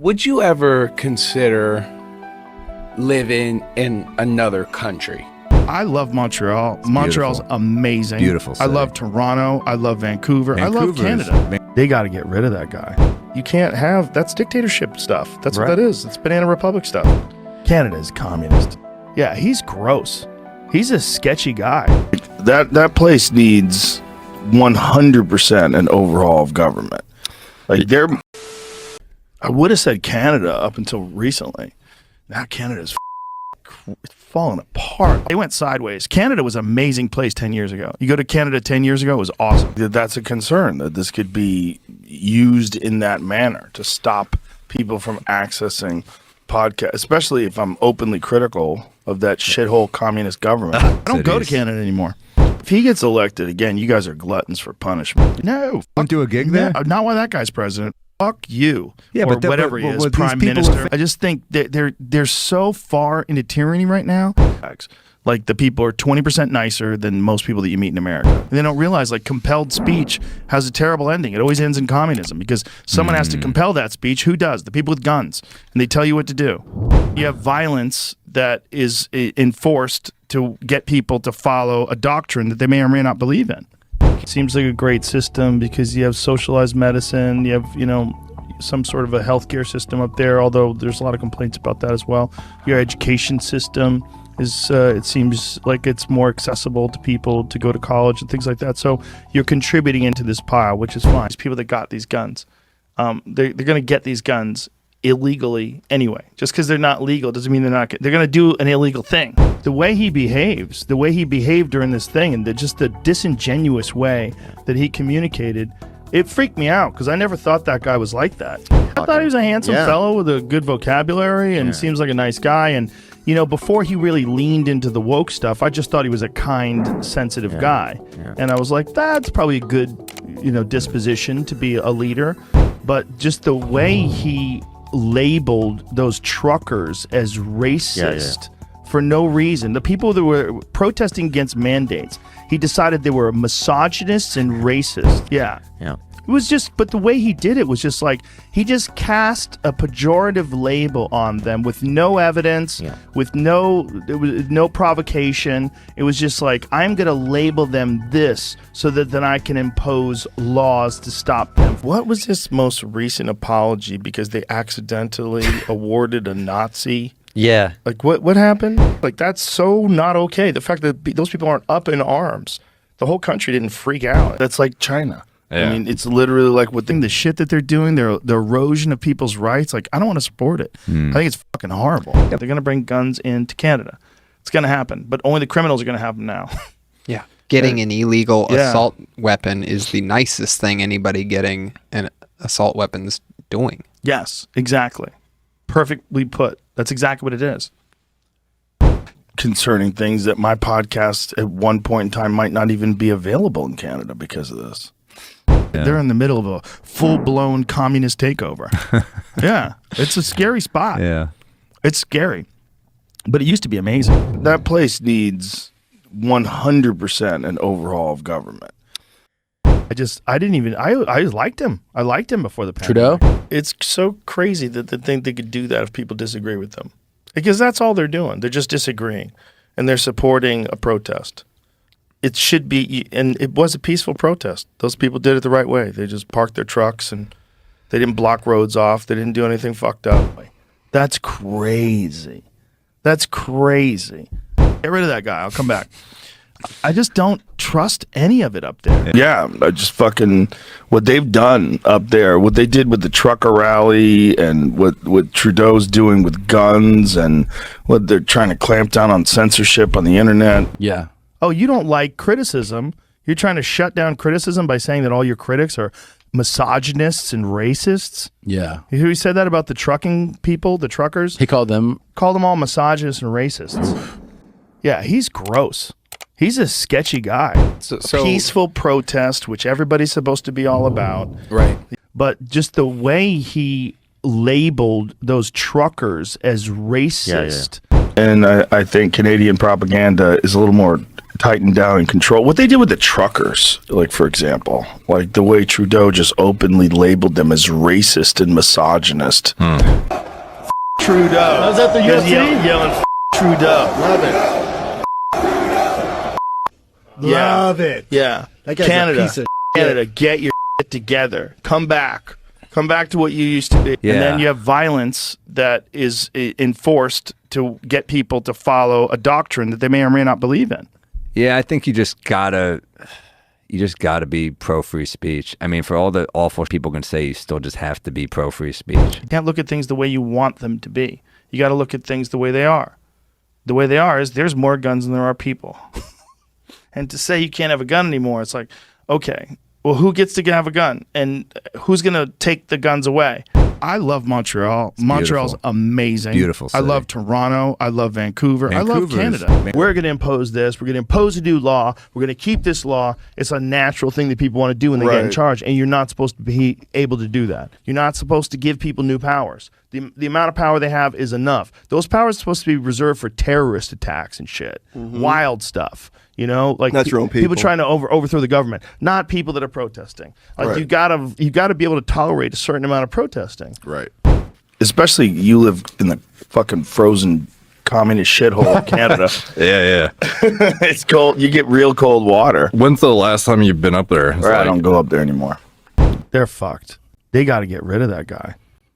Would you ever consider living in another country? I love Montreal. Montreal's amazing. Beautiful city. I love Toronto. I love Vancouver. I love Canada. They got to get rid of that guy. You can't have, that's dictatorship stuff. That's what that is. It's Banana Republic stuff. Canada's communist. Yeah, he's gross. He's a sketchy guy. That place needs 100% an overhaul of government. Like I would have said Canada up until recently. Now Canada's falling apart. They went sideways. Canada was an amazing place 10 years ago. You go to Canada 10 years ago, it was awesome. That's a concern that this could be used in that manner to stop people from accessing podcasts, especially if I'm openly critical of that shithole communist government. I don't go to Canada anymore. If he gets elected again, you guys are gluttons for punishment. No. Don't do a gig there? Not while that guy's president. Fuck you. Yeah, or but whatever he is, prime minister. I just think that they're so far into tyranny right now. Like the people are 20% nicer than most people that you meet in America. And they don't realize like compelled speech has a terrible ending. It always ends in communism because someone has to compel that speech. Who does? The people with guns. And they tell you what to do. You have violence that is enforced to get people to follow a doctrine that they may or may not believe in. It seems like a great system because you have socialized medicine, you have, some sort of a healthcare system up there, although there's a lot of complaints about that as well. Your education system is, it seems like it's more accessible to people to go to college and things like that. So you're contributing into this pile, which is fine. These people that got these guns, they're going to get these guns illegally anyway. Just because they're not legal doesn't mean they're going to do an illegal thing. The way he behaved during this thing, and the disingenuous way that he communicated, it freaked me out because I never thought that guy was like that. I thought he was a handsome fellow with a good vocabulary and seems like a nice guy. And, before he really leaned into the woke stuff, I just thought he was a kind, sensitive guy. Yeah. And I was like, that's probably a good, disposition to be a leader. But just the way he labeled those truckers as racist for no reason. The people that were protesting against mandates, he decided they were misogynists and racist. Yeah. It was just, but the way he did it was just like, he just cast a pejorative label on them with no evidence, with no provocation. It was just like, I'm going to label them this so that then I can impose laws to stop them. What was his most recent apology because they accidentally awarded a Nazi? Yeah. Like, what happened? Like, that's so not okay. The fact that those people aren't up in arms. The whole country didn't freak out. That's like China. Yeah. I mean, it's literally like the shit that they're doing, the erosion of people's rights. Like, I don't want to support it. I think it's fucking horrible. They're going to bring guns into Canada. It's going to happen. But only the criminals are going to have them now. Yeah. Getting an illegal assault weapon is the nicest thing anybody getting an assault weapon's doing. Yes, exactly. Perfectly put. That's exactly what it is. Concerning things that my podcast at one point in time might not even be available in Canada because of this. Yeah. They're in the middle of a full-blown communist takeover. Yeah, it's a scary spot. Yeah, it's scary, but it used to be amazing. That place needs 100% an overhaul of government. I liked him. I liked him before the pandemic. Trudeau? It's so crazy that they think they could do that if people disagree with them. Because that's all they're doing. They're just disagreeing. And they're supporting a protest. It should be, and it was a peaceful protest. Those people did it the right way. They just parked their trucks and they didn't block roads off. They didn't do anything fucked up. That's crazy. That's crazy. Get rid of that guy. I'll come back. I just don't trust any of it up there. Yeah, I just what they've done up there, what they did with the trucker rally and what Trudeau's doing with guns and what they're trying to clamp down on censorship on the internet. Yeah. Oh, you don't like criticism. You're trying to shut down criticism by saying that all your critics are misogynists and racists. Yeah. You hear he said that about the trucking people, the truckers? He called them all misogynists and racists. Yeah, he's gross. He's a sketchy guy. So peaceful protest, which everybody's supposed to be all about. Right. But just the way he labeled those truckers as racist. And I think Canadian propaganda is a little more tighten down and control. What they did with the truckers, like, for example, like the way Trudeau just openly labeled them as racist and misogynist. Trudeau. Was that the UFC? Yelling Trudeau. Love it. Yeah. Love it. Yeah. That guy's Canada. a piece of Canada, get your shit together. Come back. Come back to what you used to be. Yeah. And then you have violence that is enforced to get people to follow a doctrine that they may or may not believe in. Yeah, I think you just gotta be pro free speech. I mean, for all the awful people can say, you still just have to be pro free speech. You can't look at things the way you want them to be. You got to look at things the way they are. The way they are is there's more guns than there are people. And to say you can't have a gun anymore, it's like, okay, well, who gets to have a gun? And who's going to take the guns away? I love Montreal. Montreal's amazing. Beautiful I city. love Toronto. I love Vancouver. I love Vancouver's- Canada. We're going to impose this. We're going to impose a new law. We're going to keep this law. It's a natural thing that people want to do when they get in charge. And you're not supposed to be able to do that. You're not supposed to give people new powers. The amount of power they have is enough. Those powers are supposed to be reserved for terrorist attacks and shit. Wild stuff. You know, like That's your own people. people trying to overthrow the government, not people that are protesting. Like you gotta be able to tolerate a certain amount of protesting. Right. Especially you live in the fucking frozen communist shithole of Canada. Yeah. It's cold. You get real cold water. When's the last time you've been up there? It's I like- don't go up there anymore. They're fucked. They got to get rid of that guy.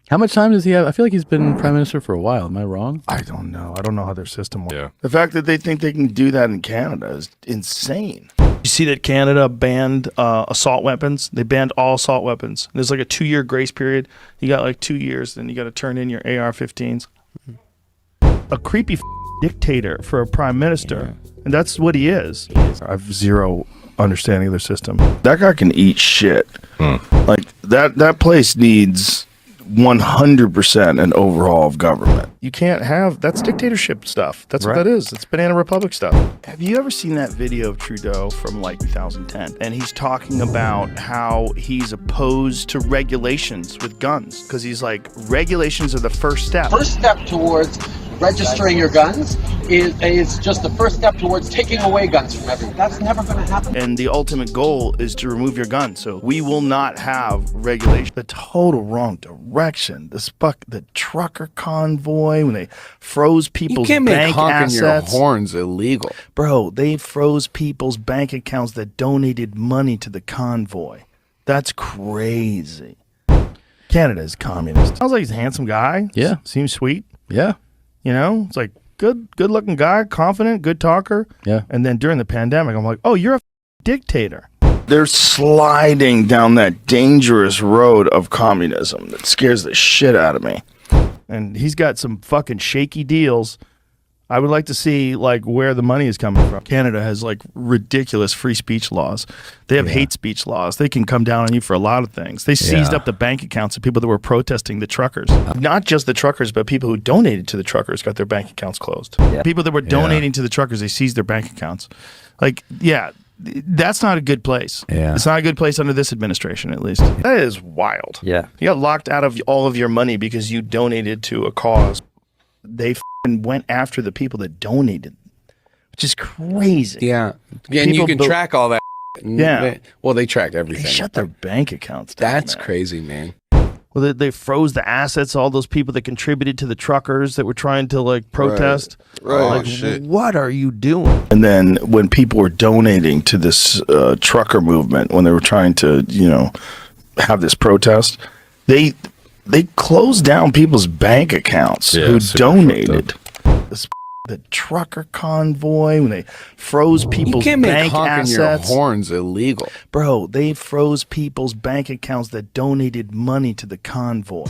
How much time does he have? I feel like he's been prime minister for a while. Am I wrong? I don't know. I don't know how their system works. Yeah. The fact that they think they can do that in Canada is insane. You see that Canada banned assault weapons? They banned all assault weapons. There's like a 2-year grace period. You got like 2 years, then you got to turn in your AR-15s. A creepy dictator for a prime minister, and that's what he is. I have zero understanding of their system. That guy can eat shit. Like that place needs 100% an overhaul of government. You can't have that's dictatorship stuff. That's what that is. It's banana republic stuff. Have you ever seen that video of Trudeau from like 2010? And he's talking about how he's opposed to regulations with guns because he's like, regulations are the first step. First step towards registering your guns is just the first step towards taking away guns from everyone. That's never going to happen. And the ultimate goal is to remove your gun. So we will not have regulation. The total wrong direction. The trucker convoy when they froze You people's can't make bank honking your assets. horns illegal. Bro, they froze people's bank accounts that donated money to the convoy. That's crazy. Canada is communist. Sounds like he's a handsome guy. Yeah. Seems sweet. Yeah. You know, it's like good looking guy, confident, good talker. Yeah. And then during the pandemic, I'm like, oh, you're a dictator. They're sliding down that dangerous road of communism that scares the shit out of me. And he's got some fucking shaky deals. I would like to see like where the money is coming from. Canada has like ridiculous free speech laws. They have hate speech laws. They can come down on you for a lot of things. They seized up the bank accounts of people that were protesting the truckers. Not just the truckers, but people who donated to the truckers got their bank accounts closed. People that were donating to the truckers, they seized their bank accounts. Like, that's not a good place. Yeah. It's not a good place under this administration, at least. That is wild. Yeah. You got locked out of all of your money because you donated to a cause. They went after the people that donated, which is crazy. Yeah. And you can track all that. Yeah. Well, they tracked everything. They shut their bank accounts down. That's man. crazy, man. Well, they froze the assets, all those people that contributed to the truckers that were trying to like protest. Right. Like, Oh, shit. what are you doing? And then when people were donating to this trucker movement, when they were trying to, have this protest, they closed down people's bank accounts who donated. The trucker convoy when they froze You people's can't make bank honking your assets. horns illegal. Bro, they froze people's bank accounts that donated money to the convoy.